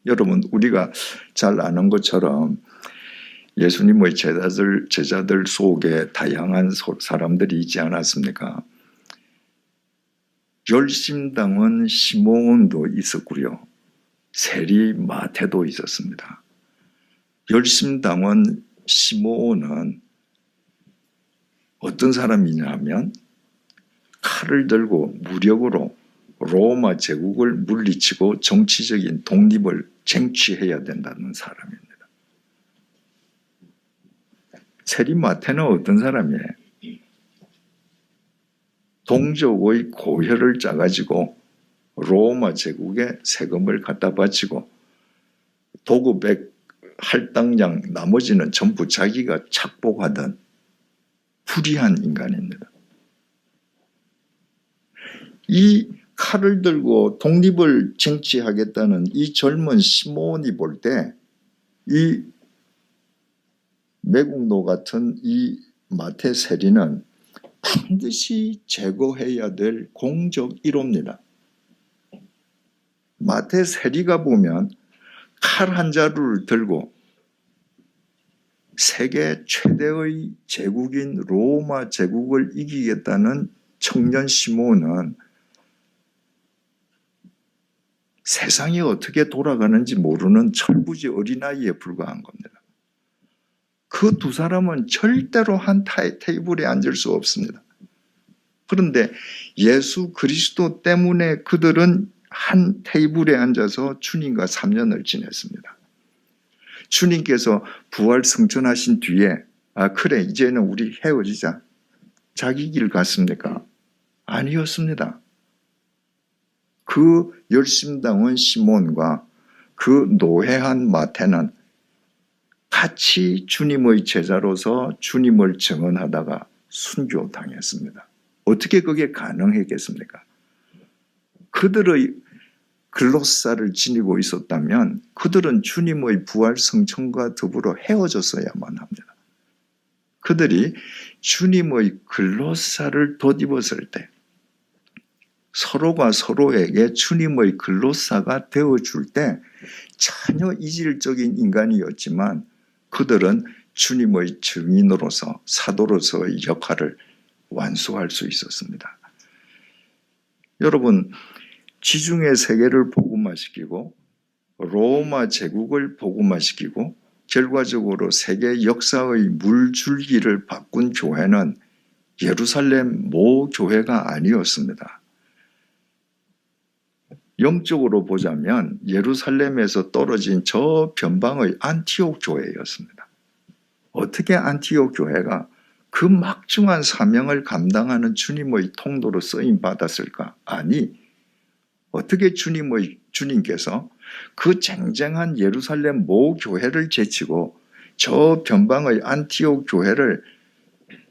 여러분, 우리가 잘 아는 것처럼 예수님의 제자들 속에 다양한 사람들이 있지 않았습니까? 열심당은 시몬도 있었고요. 세리 마태도 있었습니다. 열심당은 시몬은 어떤 사람이냐면 칼을 들고 무력으로 로마 제국을 물리치고 정치적인 독립을 쟁취해야 된다는 사람입니다. 세리 마태는 어떤 사람이에요? 동족의 고혈을 짜가지고 로마 제국에 세금을 갖다 바치고 도급백 할당량 나머지는 전부 자기가 착복하던 불의한 인간입니다. 이 칼을 들고 독립을 쟁취하겠다는 이 젊은 시몬이 볼 때 이 매국노 같은 이 마태 세리는 반드시 제거해야 될 공적 1호입니다. 마태 세리가 보면 칼 한 자루를 들고 세계 최대의 제국인 로마 제국을 이기겠다는 청년 시몬은 세상이 어떻게 돌아가는지 모르는 철부지 어린아이에 불과한 겁니다. 그 두 사람은 절대로 한 테이블에 앉을 수 없습니다. 그런데 예수 그리스도 때문에 그들은 한 테이블에 앉아서 주님과 3년을 지냈습니다. 주님께서 부활 승천하신 뒤에 그래 이제는 우리 헤어지자. 자기 길 갔습니까? 아니었습니다. 그 열심당원 시몬과 그 노회한 마태는 같이 주님의 제자로서 주님을 증언하다가 순교당했습니다. 어떻게 그게 가능했겠습니까? 그들의 글로사를 지니고 있었다면 그들은 주님의 부활 승천과 더불어 헤어졌어야만 합니다. 그들이 주님의 글로사를 덧입었을 때 서로가 서로에게 주님의 글로사가 되어줄 때 전혀 이질적인 인간이었지만 그들은 주님의 증인으로서 사도로서의 역할을 완수할 수 있었습니다. 여러분, 지중해 세계를 복음화시키고 로마 제국을 복음화시키고 결과적으로 세계 역사의 물줄기를 바꾼 교회는 예루살렘 모 교회가 아니었습니다. 영적으로 보자면 예루살렘에서 떨어진 저 변방의 안티옥 교회였습니다. 어떻게 안티옥 교회가 그 막중한 사명을 감당하는 주님의 통로로 쓰임 받았을까? 아니, 어떻게 주님께서 그 쟁쟁한 예루살렘 모 교회를 제치고 저 변방의 안티옥 교회를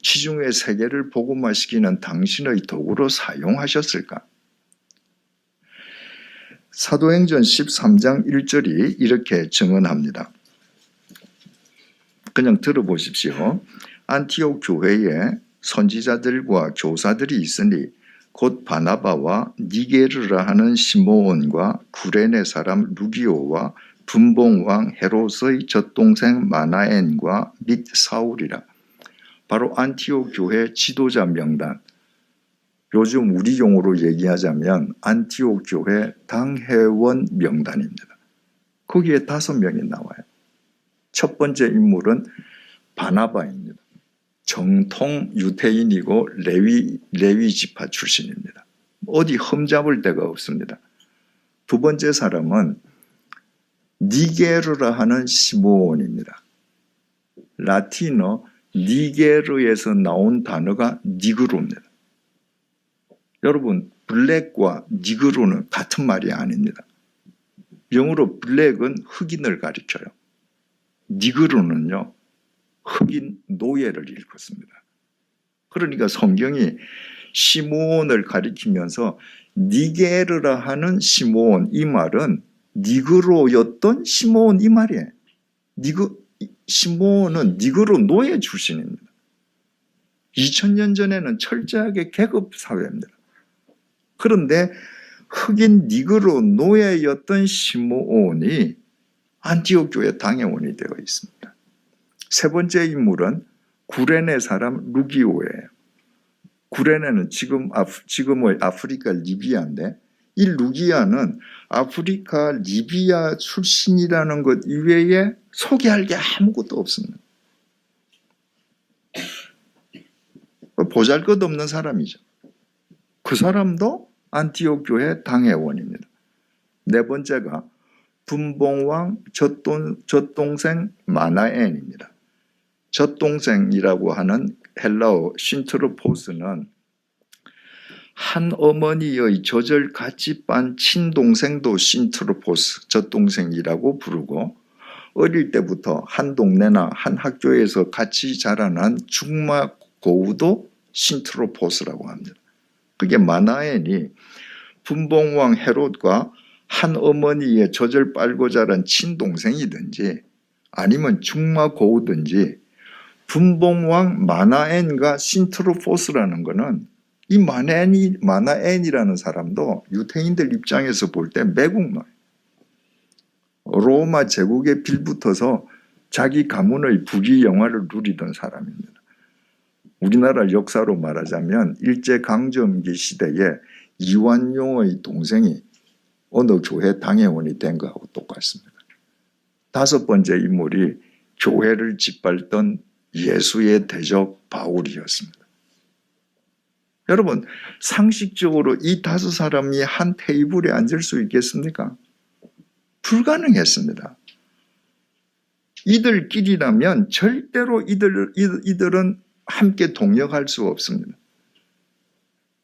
지중해 세계를 복음화시키는 당신의 도구로 사용하셨을까? 사도행전 13장 1절이 이렇게 증언합니다. 그냥 들어보십시오. 안티옥 교회에 선지자들과 교사들이 있으니 곧 바나바와 니게르라 하는 시므온과 구레네 사람 루기오와 분봉왕 헤롯의 젖동생 마나엔과 및 사울이라. 바로 안티옥 교회 지도자 명단, 요즘 우리 용어로 얘기하자면 안티옥 교회 당회원 명단입니다. 거기에 5명이 나와요. 첫 번째 인물은 바나바입니다. 정통 유대인이고 레위 지파 출신입니다. 어디 흠잡을 데가 없습니다. 두 번째 사람은 니게르라 하는 시므온입니다. 라틴어 니게르에서 나온 단어가 니그로입니다. 여러분, 블랙과 니그로는 같은 말이 아닙니다. 영어로 블랙은 흑인을 가리켜요. 니그로는요, 흑인 노예를 일컫습니다. 그러니까 성경이 시므온을 가리키면서 니게르라 하는 시므온, 이 말은 니그로였던 시므온 이 말이에요. 시므온은 니그로 노예 출신입니다. 2000년 전에는 철저하게 계급 사회입니다. 그런데 흑인 니그로 노예였던 시므온이 안티옥 교회 당회원이 되어 있습니다. 세 번째 인물은 구레네 사람 루기오예요. 구레네는 지금의 아프리카 리비아인데, 이 루기아는 아프리카 리비아 출신이라는 것 이외에 소개할 게 아무것도 없습니다. 보잘것없는 사람이죠. 그 사람도 안티옥 교회 당회원입니다. 네 번째가 분봉왕 젖동생 마나엔입니다. 젖동생이라고 하는 헬라어 신트로포스는 한 어머니의 젖을 같이 빤 친동생도 신트로포스, 젖동생이라고 부르고, 어릴 때부터 한 동네나 한 학교에서 같이 자라난 중마 고우도 신트로포스라고 합니다. 그게 마나엔이 분봉왕 헤롯과 한 어머니의 젖을 빨고 자란 친동생이든지 아니면 중마 고우든지, 분봉왕 마나엔과 신트로포스라는 것은 이 마나엔이라는 사람도 유태인들 입장에서 볼 때 매국노예요. 로마 제국에 빌붙어서 자기 가문의 부귀 영화를 누리던 사람입니다. 우리나라 역사로 말하자면 일제강점기 시대에 이완용의 동생이 어느 교회 당회원이 된 거하고 똑같습니다. 다섯 번째 인물이 교회를 짓밟던 예수의 대적 바울이었습니다. 여러분, 상식적으로 이 다섯 사람이 한 테이블에 앉을 수 있겠습니까? 불가능했습니다. 이들끼리라면 절대로 이들은 함께 동역할 수 없습니다.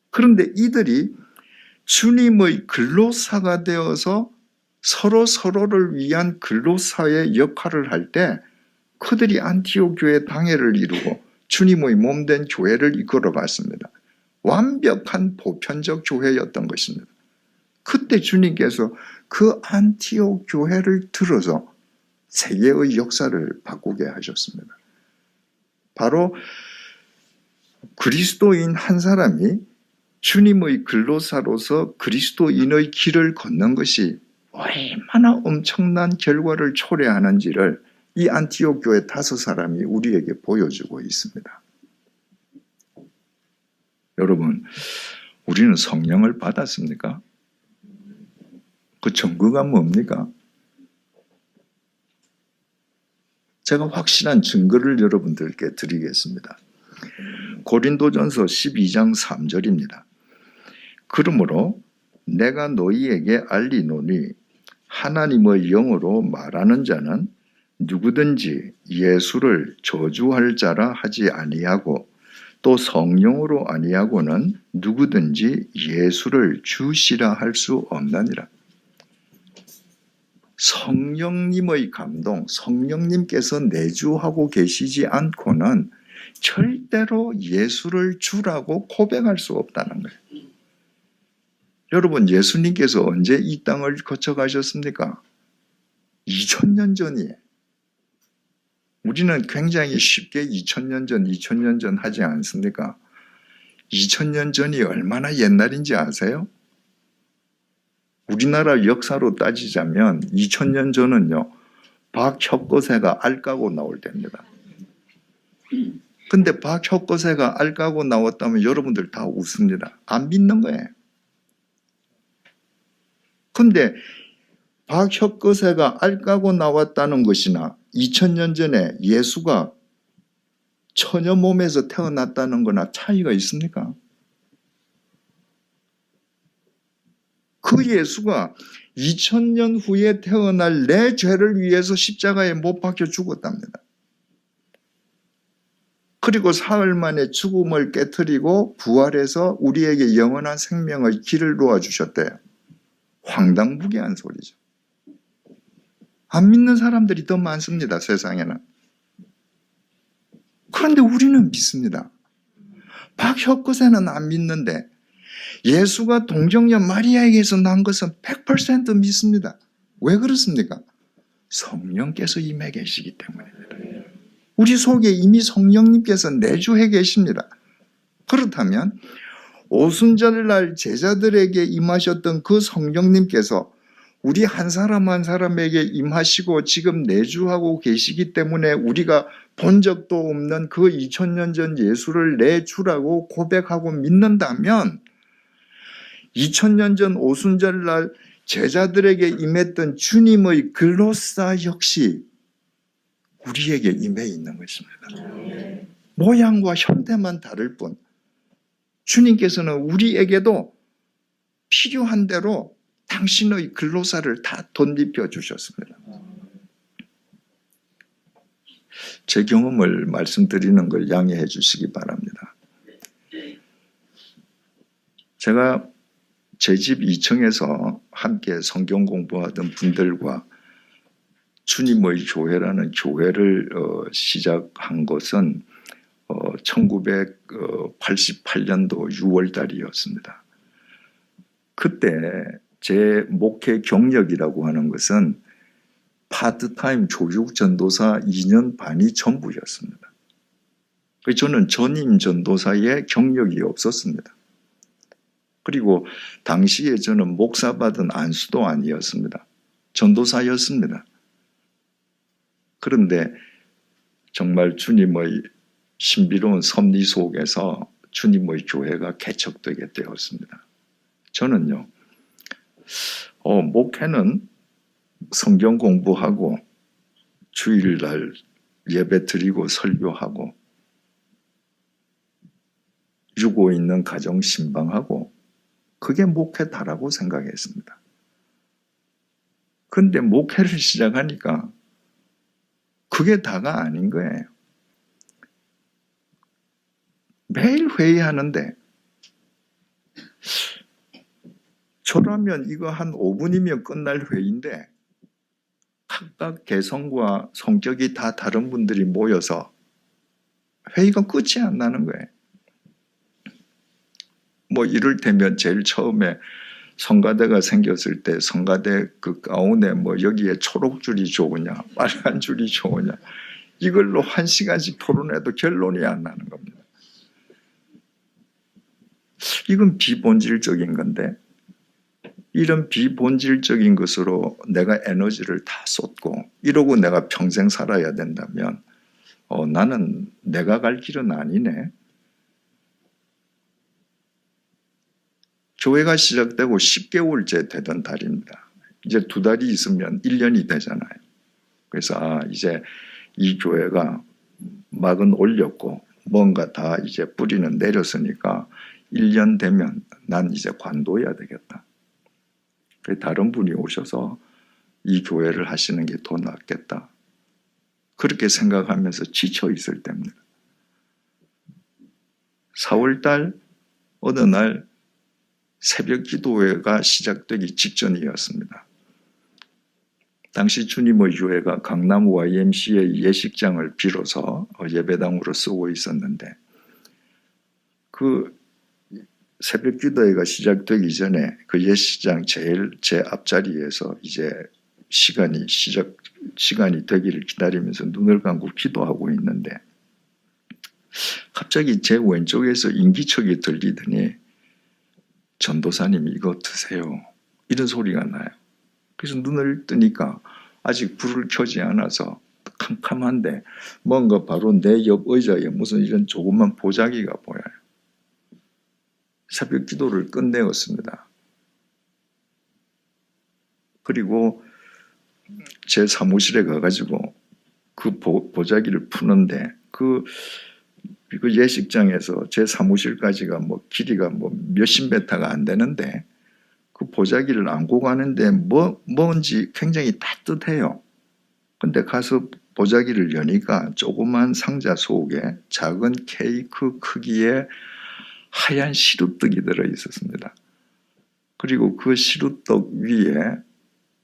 그런데 이들이 주님의 근로사가 되어서 서로를 위한 근로사의 역할을 할 때 그들이 안티옥 교회 당회를 이루고 주님의 몸된 교회를 이끌어갔습니다. 완벽한 보편적 교회였던 것입니다. 그때 주님께서 그 안티옥 교회를 들어서 세계의 역사를 바꾸게 하셨습니다. 바로 그리스도인 한 사람이 주님의 근로사로서 그리스도인의 길을 걷는 것이 얼마나 엄청난 결과를 초래하는지를 이 안티옥 교회 다섯 사람이 우리에게 보여주고 있습니다. 여러분, 우리는 성령을 받았습니까? 그 증거가 뭡니까? 제가 확실한 증거를 여러분들께 드리겠습니다. 고린도전서 12장 3절입니다. 그러므로 내가 너희에게 알리노니 하나님의 영으로 말하는 자는 누구든지 예수를 저주할 자라 하지 아니하고 또 성령으로 아니하고는 누구든지 예수를 주시라 할 수 없나니라. 성령님의 감동, 성령님께서 내주하고 계시지 않고는 절대로 예수를 주라고 고백할 수 없다는 거예요. 여러분, 예수님께서 언제 이 땅을 거쳐가셨습니까? 2000년 전이에요. 우리는 굉장히 쉽게 2000년 전 하지 않습니까? 2000년 전이 얼마나 옛날인지 아세요? 우리나라 역사로 따지자면 2000년 전은요, 박혁거세가 알 까고 나올 때입니다. 근데 박혁거세가 알 까고 나왔다면 여러분들 다 웃습니다. 안 믿는 거예요. 근데 박혁거세가 알 까고 나왔다는 것이나 2000년 전에 예수가 처녀 몸에서 태어났다는 거나 차이가 있습니까? 그 예수가 2000년 후에 태어날 내 죄를 위해서 십자가에 못 박혀 죽었답니다. 그리고 사흘 만에 죽음을 깨트리고 부활해서 우리에게 영원한 생명의 길을 놓아주셨대요. 황당무계한 소리죠. 안 믿는 사람들이 더 많습니다, 세상에는. 그런데 우리는 믿습니다. 박혁거세는 안 믿는데 예수가 동정녀 마리아에게서 난 것은 100% 믿습니다. 왜 그렇습니까? 성령께서 임해 계시기 때문입니다. 우리 속에 이미 성령님께서 내주해 계십니다. 그렇다면 오순절날 제자들에게 임하셨던 그 성령님께서 우리 한 사람 한 사람에게 임하시고 지금 내주하고 계시기 때문에 우리가 본 적도 없는 그 2000년 전 예수를 내주라고 고백하고 믿는다면 2000년 전 오순절날 제자들에게 임했던 주님의 글로사 역시 우리에게 임해 있는 것입니다. 모양과 형태만 다를 뿐 주님께서는 우리에게도 필요한 대로 당신의 글로사를 다 덧입혀 주셨습니다. 제 경험을 말씀드리는 걸 양해해 주시기 바랍니다. 제가 제 집 2층에서 함께 성경 공부하던 분들과 주님의 교회라는 교회를 시작한 것은 1988년도 6월 달이었습니다. 그때 제 목회 경력이라고 하는 것은 파트타임 조육 전도사 2년 반이 전부였습니다. 저는 전임 전도사의 경력이 없었습니다. 그리고 당시에 저는 목사 받은 안수도 아니었습니다. 전도사였습니다. 그런데 정말 주님의 신비로운 섭리 속에서 주님의 교회가 개척되게 되었습니다. 저는요, 목회는 성경 공부하고 주일날 예배 드리고 설교하고 유고 있는 가정 신방하고 그게 목회다라고 생각했습니다. 그런데 목회를 시작하니까 그게 다가 아닌 거예요. 매일 회의하는데 저라면 이거 한 5분이면 끝날 회의인데 각각 개성과 성격이 다 다른 분들이 모여서 회의가 끝이 안 나는 거예요. 이를테면 제일 처음에 성가대가 생겼을 때 성가대 그 가운데 여기에 초록줄이 좋으냐 빨간 줄이 좋으냐 이걸로 1시간씩 토론해도 결론이 안 나는 겁니다. 이건 비본질적인 건데 이런 비본질적인 것으로 내가 에너지를 다 쏟고 이러고 내가 평생 살아야 된다면 나는 내가 갈 길은 아니네. 교회가 시작되고 10개월째 되던 달입니다. 이제 2달이 있으면 1년이 되잖아요. 그래서 이제 이 교회가 막은 올렸고 뭔가 다 이제 뿌리는 내렸으니까 1년 되면 난 이제 관둬야 되겠다. 다른 분이 오셔서 이 교회를 하시는 게 더 낫겠다. 그렇게 생각하면서 지쳐 있을 때입니다. 4월달 어느 날 새벽 기도회가 시작되기 직전이었습니다. 당시 주님의 교회가 강남 YMCA 예식장을 빌어서 예배당으로 쓰고 있었는데 그 새벽 기도회가 시작되기 전에 그 예식장 제 앞자리에서 이제 시간이 되기를 기다리면서 눈을 감고 기도하고 있는데 갑자기 제 왼쪽에서 인기척이 들리더니 전도사님 이거 드세요. 이런 소리가 나요. 그래서 눈을 뜨니까 아직 불을 켜지 않아서 캄캄한데 뭔가 바로 내 옆 의자에 무슨 이런 조그만 보자기가 보여요. 새벽 기도를 끝내었습니다. 그리고 제 사무실에 가가지고 그 보자기를 푸는데 그 예식장에서 제 사무실까지가 길이가 몇십 메타가 안 되는데 그 보자기를 안고 가는데 뭔지 굉장히 따뜻해요. 근데 가서 보자기를 여니까 조그만 상자 속에 작은 케이크 크기의 하얀 시루떡이 들어 있었습니다. 그리고 그 시루떡 위에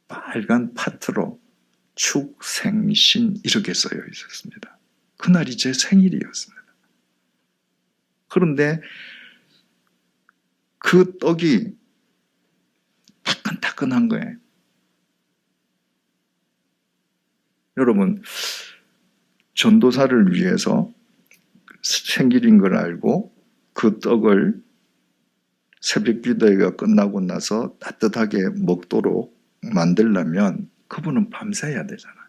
빨간 파트로 축생신 이렇게 써여 있었습니다. 그날이 제 생일이었습니다. 그런데 그 떡이 따끈따끈한 거예요. 여러분, 전도사를 위해서 생일인 걸 알고 그 떡을 새벽 기도회가 끝나고 나서 따뜻하게 먹도록 만들려면 그분은 밤새야 되잖아요.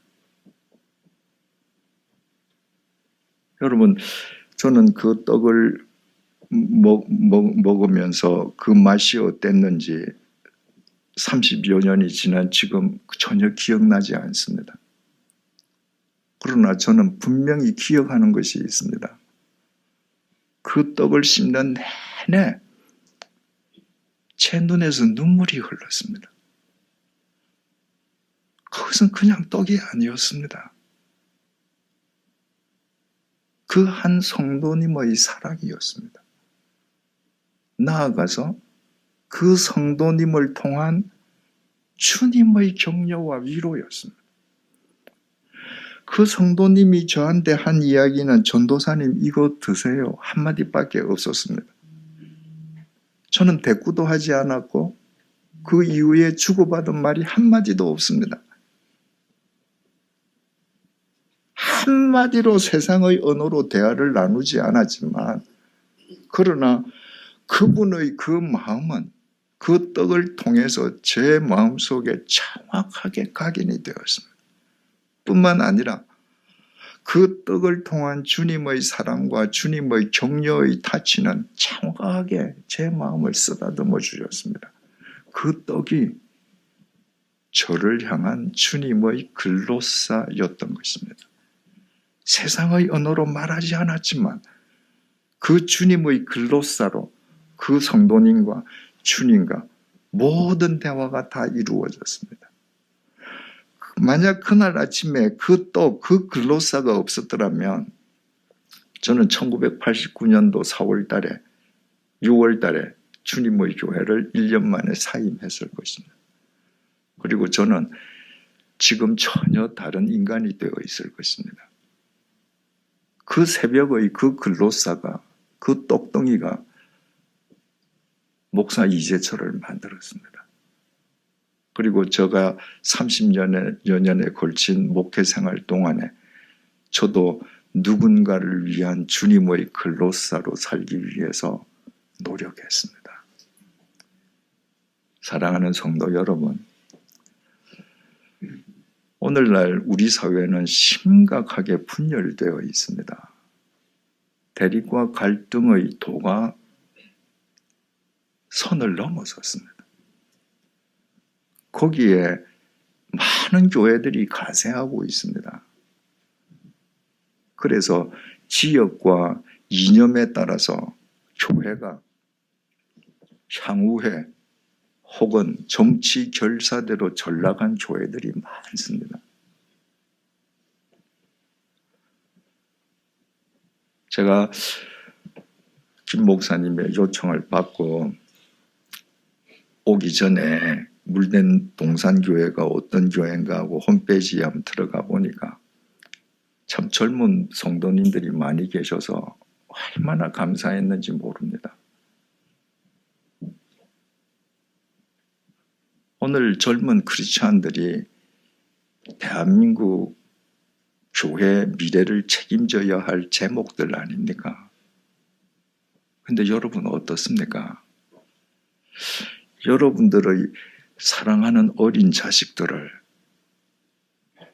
여러분, 저는 그 떡을 먹으면서 그 맛이 어땠는지 30여 년이 지난 지금 전혀 기억나지 않습니다. 그러나 저는 분명히 기억하는 것이 있습니다. 그 떡을 씹는 내내 제 눈에서 눈물이 흘렀습니다. 그것은 그냥 떡이 아니었습니다. 그 한 성도님의 사랑이었습니다. 나아가서 그 성도님을 통한 주님의 격려와 위로였습니다. 그 성도님이 저한테 한 이야기는 전도사님 이거 드세요 한마디밖에 없었습니다. 저는 대꾸도 하지 않았고 그 이후에 주고받은 말이 한마디도 없습니다. 한마디로 세상의 언어로 대화를 나누지 않았지만 그러나 그분의 그 마음은 그 떡을 통해서 제 마음속에 정확하게 각인이 되었습니다. 뿐만 아니라 그 떡을 통한 주님의 사랑과 주님의 격려의 타치는 정확하게 제 마음을 쓰다듬어 주셨습니다. 그 떡이 저를 향한 주님의 글로사였던 것입니다. 세상의 언어로 말하지 않았지만 그 주님의 글로사로 그 성도님과 주님과 모든 대화가 다 이루어졌습니다. 만약 그날 아침에 그 떡, 그 글로사가 없었더라면 저는 1989년도 4월 달에 6월 달에 주님의 교회를 1년 만에 사임했을 것입니다. 그리고 저는 지금 전혀 다른 인간이 되어 있을 것입니다. 그 새벽의 그 글로사가 그 떡덩이가 목사 이재철을 만들었습니다. 그리고 제가 30여 년에 걸친 목회 생활 동안에 저도 누군가를 위한 주님의 글로사로 살기 위해서 노력했습니다. 사랑하는 성도 여러분, 오늘날 우리 사회는 심각하게 분열되어 있습니다. 대립과 갈등의 도가 선을 넘어섰습니다. 거기에 많은 교회들이 가세하고 있습니다. 그래서 지역과 이념에 따라서 교회가 향후회 혹은 정치 결사대로 전락한 교회들이 많습니다. 제가 김 목사님의 요청을 받고 오기 전에 물된 동산교회가 어떤 교회인가 하고 홈페이지에 한번 들어가 보니까 참 젊은 성도님들이 많이 계셔서 얼마나 감사했는지 모릅니다. 오늘 젊은 크리스찬들이 대한민국 교회 미래를 책임져야 할 제목들 아닙니까? 근데 여러분 어떻습니까? 여러분들의 사랑하는 어린 자식들을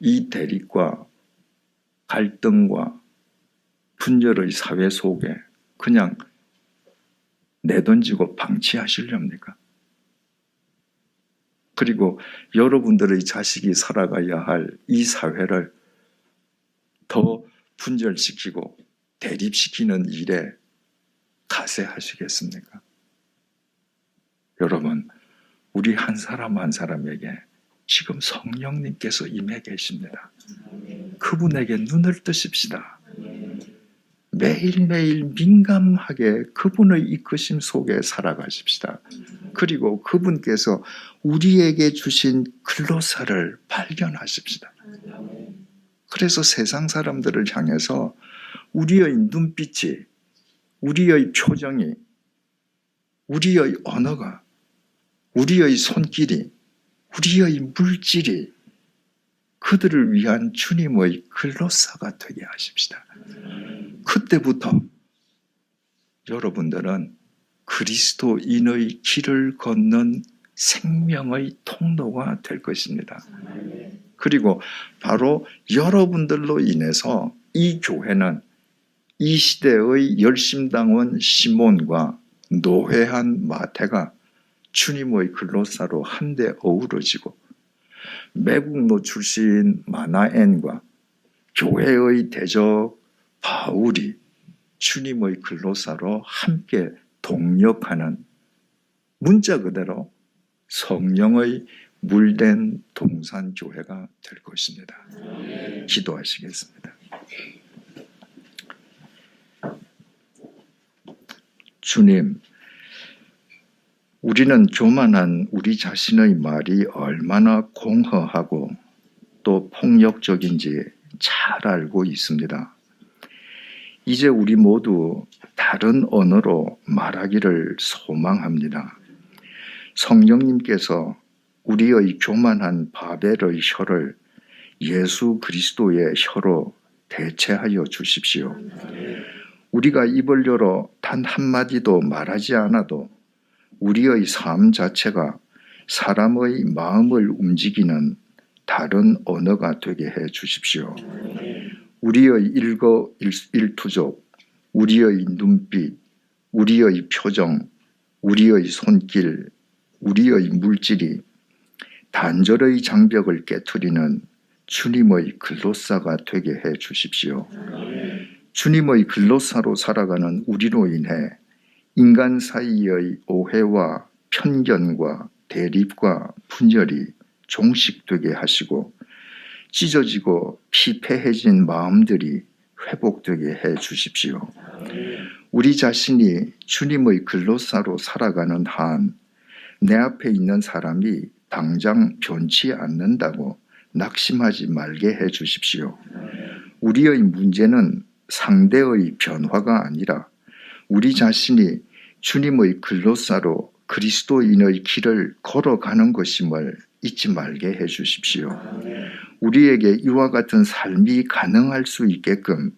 이 대립과 갈등과 분열의 사회 속에 그냥 내던지고 방치하시렵니까? 그리고 여러분들의 자식이 살아가야 할 이 사회를 더 분열시키고 대립시키는 일에 가세하시겠습니까? 여러분, 우리 한 사람 한 사람에게 지금 성령님께서 임해 계십니다. 그분에게 눈을 뜨십시다. 매일매일 민감하게 그분의 이끄심 속에 살아가십시다. 그리고 그분께서 우리에게 주신 글로사를 발견하십시다. 그래서 세상 사람들을 향해서 우리의 눈빛이, 우리의 표정이, 우리의 언어가, 우리의 손길이, 우리의 물질이 그들을 위한 주님의 글로사가 되게 하십시다. 그때부터 여러분들은 그 그리스도인의 길을 걷는 생명의 통로가 될 것입니다. 그리고 바로 여러분들로 인해서 이 교회는 이 시대의 열심당원 시몬과 노회한 마태가 주님의 글로사로 한데 어우러지고 매국노 출신 마나엔과 교회의 대적 바울이 주님의 글로사로 함께 동력하는 문자 그대로 성령의 물된 동산교회가 될 것입니다. 기도하시겠습니다. 주님, 우리는 교만한 우리 자신의 말이 얼마나 공허하고 또 폭력적인지 잘 알고 있습니다. 이제 우리 모두 다른 언어로 말하기를 소망합니다. 성령님께서 우리의 교만한 바벨의 혀를 예수 그리스도의 혀로 대체하여 주십시오. 우리가 입을 열어 단 한마디도 말하지 않아도 우리의 삶 자체가 사람의 마음을 움직이는 다른 언어가 되게 해 주십시오. 우리의 일거일투족, 우리의 눈빛, 우리의 표정, 우리의 손길, 우리의 물질이 단절의 장벽을 깨트리는 주님의 글로사가 되게 해 주십시오. 주님의 글로사로 살아가는 우리로 인해 인간 사이의 오해와 편견과 대립과 분열이 종식되게 하시고 찢어지고 피폐해진 마음들이 회복되게 해 주십시오. 우리 자신이 주님의 글로사로 살아가는 한 내 앞에 있는 사람이 당장 변치 않는다고 낙심하지 말게 해 주십시오. 우리의 문제는 상대의 변화가 아니라 우리 자신이 주님의 글로사로 그리스도인의 길을 걸어가는 것임을 잊지 말게 해 주십시오. 우리에게 이와 같은 삶이 가능할 수 있게끔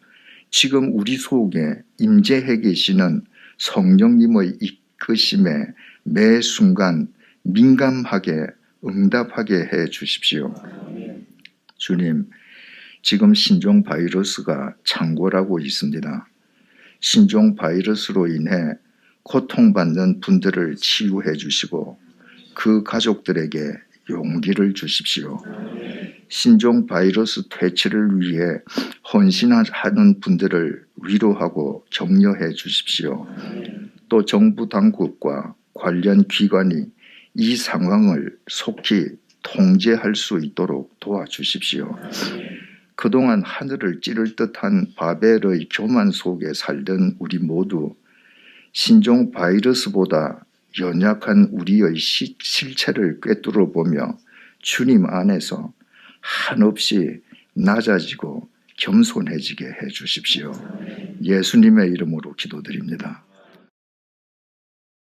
지금 우리 속에 임재해 계시는 성령님의 이끄심에 매 순간 민감하게 응답하게 해 주십시오. 주님, 지금 신종 바이러스가 창궐하고 있습니다. 신종 바이러스로 인해 고통받는 분들을 치유해 주시고 그 가족들에게 용기를 주십시오. 신종 바이러스 퇴치를 위해 헌신하는 분들을 위로하고 격려해 주십시오. 또 정부 당국과 관련 기관이 이 상황을 속히 통제할 수 있도록 도와주십시오. 그동안 하늘을 찌를 듯한 바벨의 교만 속에 살던 우리 모두 신종 바이러스보다 연약한 우리의 실체를 꿰뚫어 보며 주님 안에서 한없이 낮아지고 겸손해지게 해 주십시오. 예수님의 이름으로 기도드립니다.